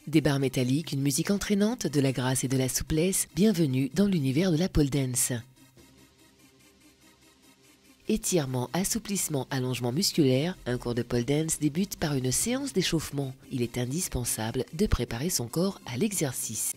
Des barres métalliques, une musique entraînante, de la grâce et de la souplesse, bienvenue dans l'univers de la pole dance. Étirement, assouplissement, allongement musculaire, un cours de pole dance débute par une séance d'échauffement. Il est indispensable de préparer son corps à l'exercice.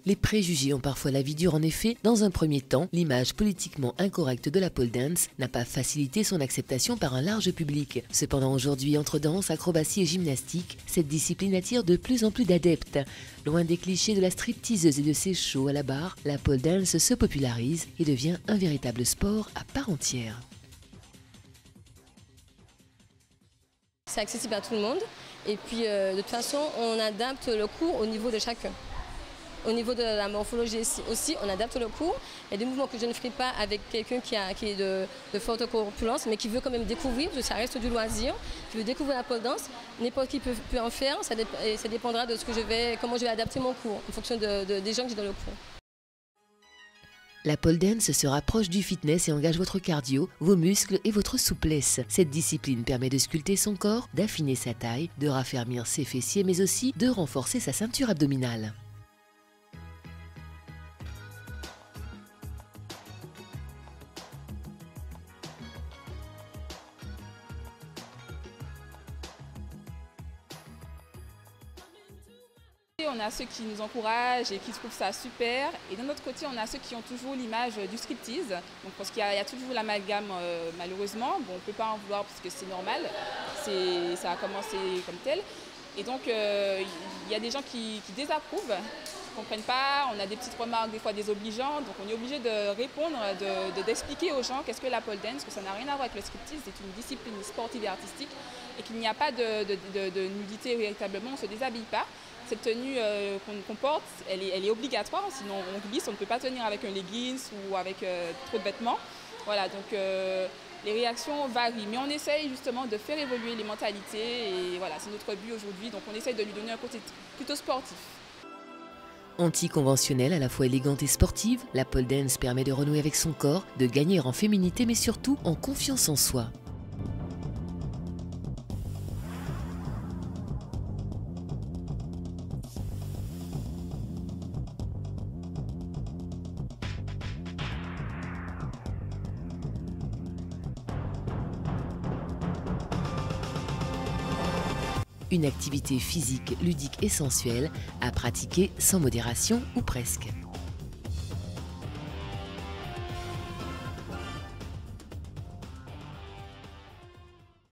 Les préjugés ont parfois la vie dure en effet. Dans un premier temps, l'image politiquement incorrecte de la pole dance n'a pas facilité son acceptation par un large public. Cependant aujourd'hui, entre danse, acrobatie et gymnastique, cette discipline attire de plus en plus d'adeptes. Loin des clichés de la stripteaseuse et de ses shows à la barre, la pole dance se popularise et devient un véritable sport à part entière. C'est accessible à tout le monde et puis de toute façon on adapte le cours au niveau de chacun. Au niveau de la morphologie aussi, on adapte le cours. Il y a des mouvements que je ne ferai pas avec quelqu'un qui est de forte corpulence, mais qui veut quand même découvrir, parce que ça reste du loisir, qui veut découvrir la pole dance. N'importe qui peut en faire, ça dépendra de comment je vais adapter mon cours, en fonction des gens que j'ai dans le cours. La pole dance se rapproche du fitness et engage votre cardio, vos muscles et votre souplesse. Cette discipline permet de sculpter son corps, d'affiner sa taille, de raffermir ses fessiers, mais aussi de renforcer sa ceinture abdominale. On a ceux qui nous encouragent et qui trouvent ça super, et d'un autre côté on a ceux qui ont toujours l'image du striptease, donc parce qu'il y a toujours l'amalgame malheureusement. Bon, on ne peut pas en vouloir parce que c'est normal, ça a commencé comme tel, et donc il y a des gens qui désapprouvent, qui ne comprennent pas, on a des petites remarques des fois désobligeantes, donc on est obligé de répondre, d'expliquer aux gens qu'est-ce que la pole dance, que ça n'a rien à voir avec le striptease, c'est une discipline sportive et artistique et qu'il n'y a pas de nudité véritablement, on ne se déshabille pas. Cette tenue qu'on porte, elle est obligatoire, sinon on glisse, on ne peut pas tenir avec un leggings ou avec trop de vêtements. Voilà, donc les réactions varient, mais on essaye justement de faire évoluer les mentalités et voilà, c'est notre but aujourd'hui, donc on essaye de lui donner un côté plutôt sportif. Anticonventionnelle, à la fois élégante et sportive, la pole dance permet de renouer avec son corps, de gagner en féminité mais surtout en confiance en soi. Une activité physique, ludique et sensuelle à pratiquer sans modération ou presque.